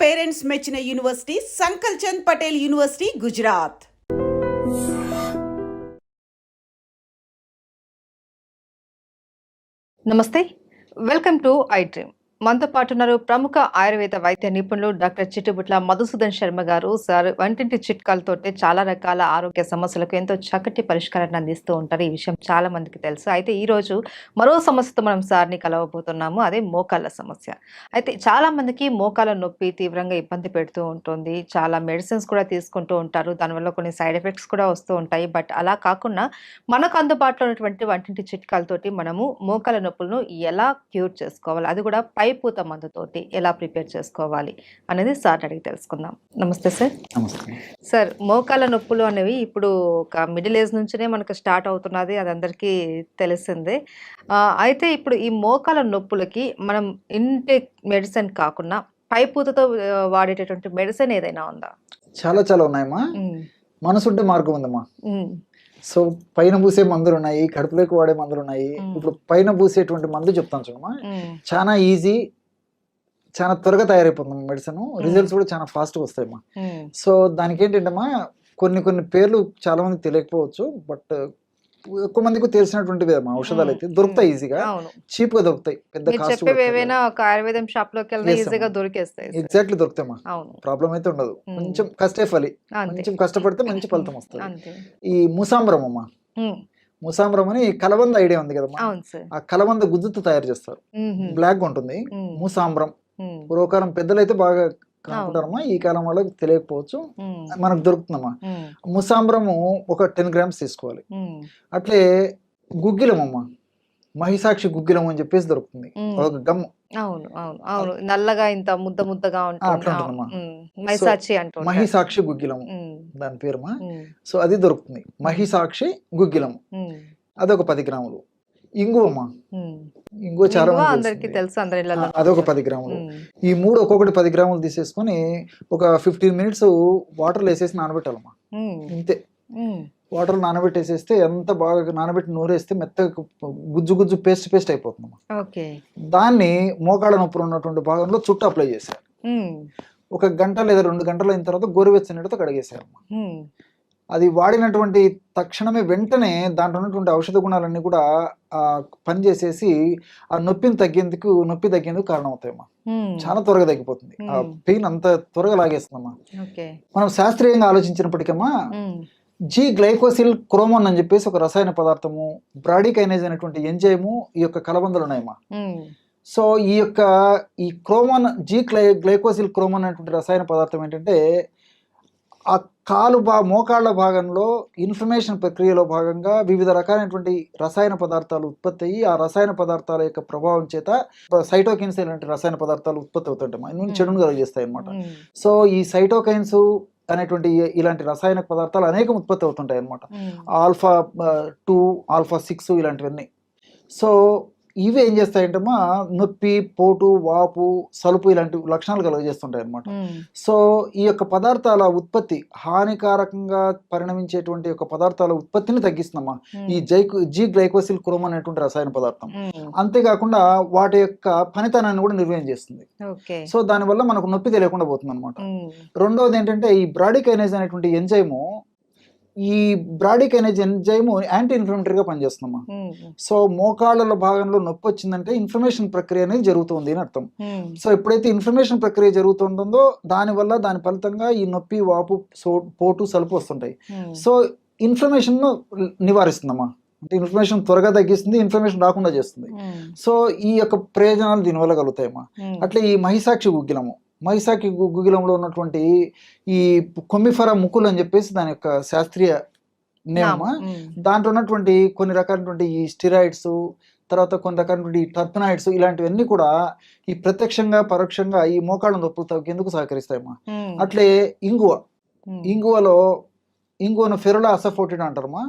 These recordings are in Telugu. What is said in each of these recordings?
పేరెంట్స్ మెచ్చిన యూనివర్సిటీ సంకల్ చంద్ పటేల్ యూనివర్సిటీ గుజరాత్. నమస్తే, వెల్కమ్ టు ఐ డ్రీమ్. మనతో పాటు ఉన్నారు ప్రముఖ ఆయుర్వేద వైద్య నిపుణులు డాక్టర్ చిట్టుబుట్ల మధుసూదన్ శర్మ గారు. సార్ వంటింటి చిట్కాలతోటి చాలా రకాల ఆరోగ్య సమస్యలకు ఎంతో చక్కటి పరిష్కారాన్ని అందిస్తూ ఉంటారు. ఈ విషయం చాలా మందికి తెలుసు. అయితే ఈ రోజు మరో సమస్యతో మనం సార్ని కలవబోతున్నాము. అదే మోకాళ్ళ సమస్య. అయితే చాలా మందికి మోకాళ్ళ నొప్పి తీవ్రంగా ఇబ్బంది పెడుతూ ఉంటుంది. చాలా మెడిసిన్స్ కూడా తీసుకుంటూ ఉంటారు. దానివల్ల కొన్ని సైడ్ ఎఫెక్ట్స్ కూడా వస్తూ ఉంటాయి. బట్ అలా కాకుండా మనకు అందుబాటులో ఉన్నటువంటి వంటింటి చిట్కాలతోటి మనము మోకాళ్ళ నొప్పులను ఎలా క్యూర్ చేసుకోవాలి, అది కూడా పూత మందుతోటి ఎలా ప్రిపేర్ చేసుకోవాలి అనేది సార్ అడిగి తెలుసుకుందాం. నమస్తే సార్. నమస్తే సార్, మోకాళ్ళ నొప్పులు అనేవి ఇప్పుడు ఒక మిడిల్ ఏజ్ నుంచినే మనకు స్టార్ట్ అవుతున్నది, అది అందరికీ తెలిసిందే. అయితే ఇప్పుడు ఈ మోకాళ్ళ నొప్పులకి మనం ఇంటేక్ మెడిసిన్ కాకుండా పైపూతతో వాడేటటువంటి మెడిసిన్ ఏదైనా ఉందా? చాలా చాలా ఉన్నాయమ్మా. మనసుంటే మార్గం ఉందమ్మా. సో పైన పూసే మందులు ఉన్నాయి, కడుపులోకి వాడే మందులు ఉన్నాయి. ఇప్పుడు పైన పూసేటువంటి మందు చెప్తాను చూడమ్మా. చాలా ఈజీ, చాలా త్వరగా తయారైపోతుంది మెడిసిన్. రిజల్ట్స్ కూడా చాలా ఫాస్ట్గా వస్తాయమ్మా. సో దానికి ఏంటంటమ్మా, కొన్ని పేర్లు చాలా మందికి తెలియకపోవచ్చు, బట్ ఎక్కువ మందికి తెలిసినటువంటివి అమ్మా. ఔషధాలు అయితే దొరుకుతాయి, ఈజీగా చీప్ గా దొరుకుతాయి. పెద్ద కాస్ట్ ఆయుర్వేదం షాప్ లోకి ఈజీగా దొరికేస్తాయి. ఎగ్జాక్ట్లీ దొరుకుతాయి. ప్రాబ్లం అయితే ఉండదు. కొంచెం కష్టే ఫలి, కొంచెం కష్టపడితే మంచి ఫలితం వస్తుంది. ఈ ముసాంబరం అమ్మా, ముసాంబరం అని కలబంద ఐడియా ఉంది కదమ్మా. ఆ కలబంద గుజ్జుతో తయారు చేస్తారు, బ్లాక్ గా ఉంటుంది. ముసాంబరం పూర్వకాలం పెద్దలైతే బాగా కనుక్కుంటారమ్మా. ఈ కాలం వాళ్ళకి తెలియకపోవచ్చు, మనకు దొరుకుతుందమ్మా. ముసాంబరము ఒక 10 grams తీసుకోవాలి. అట్లే గుగ్గిలం అమ్మా, మహిసాక్షి గుగ్గిలం అని చెప్పేసి దొరుకుతుంది, ఒక గమ్. నల్లగా ఇంత ముద్దగా అట్లా మహిసాక్షి గుగ్గిలము దాని పేరుమా. సో అది దొరుకుతుంది, మహిసాక్షి గుగ్గిలము. అదొక 10 grams. ఇంగువమ్మా, ఇంగువ చాలా అందరికి తెలుసు, అదొక 10 grams. ఈ మూడు ఒక్కొక్కటి 10 grams తీసేసుకొని ఒక 15 minutes వాటర్లో వేసేసి నానబెట్టాలమ్మా. ఇంతే, వాటర్ నానబెట్టేసేస్తే ఎంత బాగా నానబెట్టి నూరేస్తే మెత్తగా గుజ్జు పేస్ట్ అయిపోతుందమ్మా. దాన్ని మోకాళ్ళ నొప్పులు ఉన్నటువంటి భాగంలో చుట్టూ అప్లై చేశారు. 1 గంట లేదా 2 గంటలు అయిన తర్వాత గోరువెచ్చని నీటితో కడిగేశారమ్మా. అది వాడినటువంటి తక్షణమే వెంటనే దాంట్లో ఉన్నటువంటి ఔషధ గుణాలన్నీ కూడా పనిచేసేసి ఆ నొప్పి తగ్గేందుకు కారణం అవుతాయమ్మా. చాలా త్వరగా తగ్గిపోతుంది, ఆ పెయిన్ అంత త్వరగా లాగేస్తుందమ్మా. మనం శాస్త్రీయంగా ఆలోచించినప్పటికమ్మా, జీ గ్లైకోసిల్ క్రోమోన్ అని చెప్పేసి ఒక రసాయన పదార్థము, బ్రాడికైనేజ్ అనేటువంటి ఎంజైము ఈ యొక్క కలబందలు ఉన్నాయమ్మా. సో ఈ క్రోమోన్, గ్లైకోసిల్ క్రోమోన్ అనేటువంటి రసాయన పదార్థం ఏంటంటే, ఆ మోకాళ్ళ భాగంలో ఇన్ఫ్లమేషన్ ప్రక్రియలో భాగంగా వివిధ రకాలైనటువంటి రసాయన పదార్థాలు ఉత్పత్తి అయ్యి, ఆ రసాయన పదార్థాల యొక్క ప్రభావం చేత సైటోకైన్స్ ఇలాంటి రసాయన పదార్థాలు ఉత్పత్తి అవుతుంటాయి, ఇన్ని చెడును కలిగిస్తాయి అనమాట. సో ఈ సైటోకైన్స్ అనేటువంటి ఇలాంటి రసాయన పదార్థాలు అనేకం ఉత్పత్తి అవుతుంటాయి అనమాట. ఆల్ఫా 2, ఆల్ఫా 6 ఇలాంటివన్నీ. సో ఇవి ఏం చేస్తాయంటమ్మా, నొప్పి, పోటు, వాపు, సలుపు ఇలాంటి లక్షణాలు కలుగజేస్తుంటాయి అనమాట. సో ఈ యొక్క పదార్థాల ఉత్పత్తి, హానికారకంగా పరిణమించేటువంటి యొక్క పదార్థాల ఉత్పత్తిని తగ్గిస్తుందమ్మా ఈ జీ గ్లైకోసిల్ క్రోమోన్ అనేటువంటి రసాయన పదార్థం. అంతేకాకుండా వాటి యొక్క పనితనాన్ని కూడా నిర్వహణ చేస్తుంది. సో దానివల్ల మనకు నొప్పి తెలియకుండా పోతుంది అనమాట. రెండవది ఏంటంటే, ఈ బ్రాడికైనేజ్ అనేటువంటి ఎంజైము, ఈ బ్రాడికైనేజ్ ఎంజైము యాంటీ ఇన్ఫ్లమేటరీగా పనిచేస్తుందమ్మా. సో మోకాళ్ళ భాగంలో నొప్పి వచ్చిందంటే ఇన్ఫ్లమేషన్ ప్రక్రియ అనేది జరుగుతుంది అని అర్థం. సో ఎప్పుడైతే ఇన్ఫ్లమేషన్ ప్రక్రియ జరుగుతుంటుందో దాని ఫలితంగా ఈ నొప్పి, వాపు, పోటు, సలుపు వస్తుంటాయి. సో ఇన్ఫ్లమేషన్ ను నివారిస్తుందమ్మా, అంటే ఇన్ఫ్లమేషన్ త్వరగా తగ్గిస్తుంది, ఇన్ఫ్లమేషన్ రాకుండా చేస్తుంది. సో ఈ యొక్క ప్రయోజనాలు దీనివల్ల కలుగుతాయమ్మా. అట్లే ఈ మహిసాక్షి గుగ్గిలంలో ఉన్నటువంటి ఈ కొమ్మిఫరా ముకుల్ అని చెప్పేసి దాని యొక్క శాస్త్రీయ నేమ. దాంట్లో ఉన్నటువంటి కొన్ని రకాలైనటువంటి ఈ స్టిరాయిడ్స్, తర్వాత కొన్ని రకాలైనటువంటి టర్పనాయిడ్స్ ఇలాంటివన్నీ కూడా ఈ ప్రత్యక్షంగా పరోక్షంగా ఈ మోకాళ్ళ నొప్పులు తగ్గేందుకు సహకరిస్తాయమ్మా. అట్లే ఇంగువను ఫెరులా అసఫోటిడ్ అంటారమ్మా.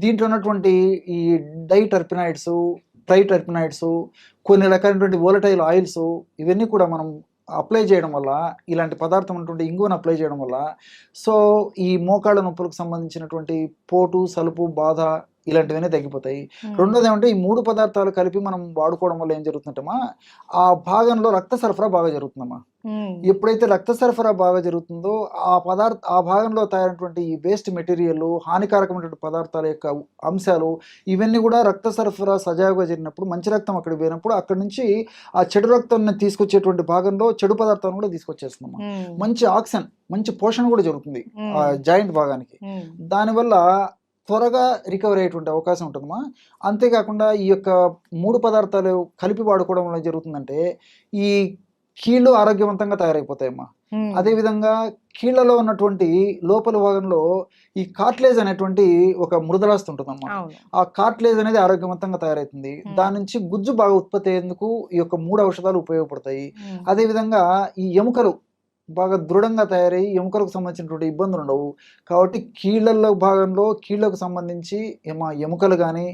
దీంట్లో ఉన్నటువంటి ఈ డైటర్పినాయిడ్స్, ట్రైటర్పినాయిడ్స్, కొన్ని రకాలైనటువంటి వోలటైల్ ఆయిల్స్, ఇవన్నీ కూడా మనం అప్లై చేయడం వల్ల, ఇలాంటి పదార్థం ఉన్నటువంటి ఇంగువను అప్లై చేయడం వల్ల, సో ఈ మోకాళ్ళ నొప్పులకు సంబంధించినటువంటి పోటు, సలుపు, బాధ ఇలాంటివన్నీ తగ్గిపోతాయి. రెండోది ఏమంటే ఈ 3 పదార్థాలు కలిపి మనం వాడుకోవడం వల్ల ఏం జరుగుతుందంటమ్మా, ఆ భాగంలో రక్త సరఫరా బాగా జరుగుతుందమ్మా. ఎప్పుడైతే రక్త సరఫరా బాగా జరుగుతుందో ఆ భాగంలో తయారైనటువంటి ఈ వేస్ట్ మెటీరియల్, హానికారకమైనటువంటి పదార్థాల యొక్క అంశాలు ఇవన్నీ కూడా రక్త సరఫరా సజావుగా జరిగినప్పుడు, మంచి రక్తం అక్కడికి పోయినప్పుడు అక్కడి నుంచి ఆ చెడు రక్తాన్ని తీసుకొచ్చేటువంటి భాగంలో చెడు పదార్థాలను కూడా తీసుకొచ్చేస్తుందమ్మా. మంచి ఆక్సిజన్, మంచి పోషణ కూడా జరుగుతుంది ఆ జాయింట్ భాగానికి. దానివల్ల త్వరగా రికవర్ అయ్యేటువంటి అవకాశం ఉంటుందమ్మా. అంతేకాకుండా ఈ యొక్క 3 పదార్థాలు కలిపి వాడుకోవడం వల్ల జరుగుతుందంటే ఈ కీళ్ళు ఆరోగ్యవంతంగా తయారైపోతాయమ్మా. అదేవిధంగా కీళ్లలో ఉన్నటువంటి లోపల భాగంలో ఈ కార్ట్లేజ్ అనేటువంటి ఒక మృదులాస్థి ఉంటుందమ్మా. ఆ కార్ట్లేజ్ అనేది ఆరోగ్యవంతంగా తయారవుతుంది. దాని నుంచి గుజ్జు బాగా ఉత్పత్తి అయ్యేందుకు ఈ యొక్క 3 ఔషధాలు ఉపయోగపడతాయి. అదేవిధంగా ఈ ఎముకలు బాగా దృఢంగా తయారై ఎముకలకు సంబంధించినటువంటి ఇబ్బందులు ఉండవు. కాబట్టి కీళ్ళల్లో భాగంలో కీళ్ళకు సంబంధించి ఎముకలు కానీ,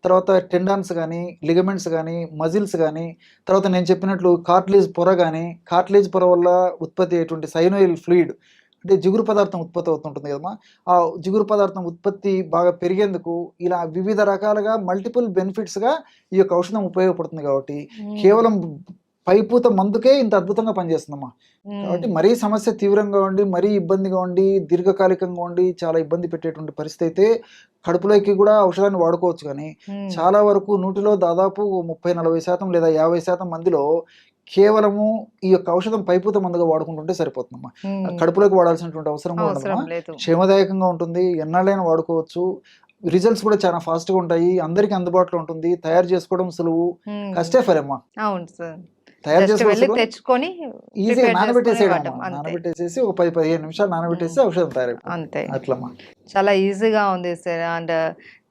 తర్వాత టెండాన్స్ కానీ, లిగమెంట్స్ కానీ, మజిల్స్ కానీ, తర్వాత నేను చెప్పినట్లు కార్ట్లేజ్ పొర కానీ, కార్ట్లేజ్ పొర వల్ల ఉత్పత్తి అయ్యేటువంటి సైనోయిల్ ఫ్లూయిడ్ అంటే జిగురు పదార్థం ఉత్పత్తి అవుతుంటుంది కదమ్మా. ఆ జిగురు పదార్థం ఉత్పత్తి బాగా పెరిగేందుకు ఇలా వివిధ రకాలుగా మల్టిపుల్ బెనిఫిట్స్గా ఈ యొక్క ఔషధం ఉపయోగపడుతుంది. కాబట్టి కేవలం పైపూత మందుకే ఇంత అద్భుతంగా పనిచేస్తుందమ్మా. కాబట్టి మరీ సమస్య తీవ్రంగా ఉండి, మరీ ఇబ్బందిగా ఉండి, దీర్ఘకాలికంగా ఉండి చాలా ఇబ్బంది పెట్టేటువంటి పరిస్థితి అయితే కడుపులోకి కూడా ఔషధాన్ని వాడుకోవచ్చు. కానీ చాలా వరకు 100లో దాదాపు 30-40% లేదా 50% మందిలో కేవలము ఈ యొక్క ఔషధం పైపూత మందుగా వాడుకుంటుంటే సరిపోతుందమ్మా. కడుపులోకి వాడాల్సినటువంటి అవసరం కూడా ఉండదమ్మా. క్షేమదాయకంగా ఉంటుంది, ఎన్నాళ్ళైనా వాడుకోవచ్చు. రిజల్ట్స్ కూడా చాలా ఫాస్ట్గా ఉంటాయి, అందరికీ అందుబాటులో ఉంటుంది, తయారు చేసుకోవడం సులువు, కష్టే ఫరమ్మా. అవును సార్. తయారు చేసుకోవడం తెచ్చుకొని ఈజీగా నానబెట్టేసేసి ఒక 10-15 నిమిషాలు నానబెట్టేసి ఔషధం తయారైపోతుంది. అంతే, అట్లమ్మా. చాలా ఈజీగా ఉంది సార్. అండ్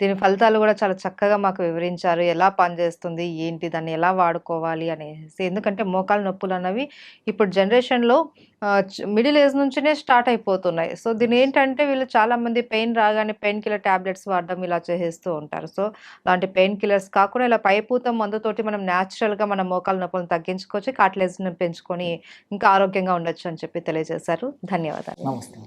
దీని ఫలితాలు కూడా చాలా చక్కగా మాకు వివరించారు. ఎలా పనిచేస్తుంది, ఏంటి, దాన్ని ఎలా వాడుకోవాలి అనేసి. ఎందుకంటే మోకాలు నొప్పులు అన్నవి ఇప్పుడు జనరేషన్లో మిడిల్ ఏజ్ నుంచినే స్టార్ట్ అయిపోతున్నాయి. సో దీని ఏంటంటే వీళ్ళు చాలామంది పెయిన్ రాగానే పెయిన్ కిల్లర్ ట్యాబ్లెట్స్ వాడడం ఇలా చేస్తూ ఉంటారు. సో అలాంటి పెయిన్ కిల్లర్స్ కాకుండా ఇలా పైపూత మందుతోటి మనం న్యాచురల్గా మన మోకాలు నొప్పులను తగ్గించుకోవచ్చు, కార్టిలేజ్ని పెంచుకొని ఇంకా ఆరోగ్యంగా ఉండొచ్చు అని చెప్పి తెలియజేశారు. ధన్యవాదాలు. నమస్తే.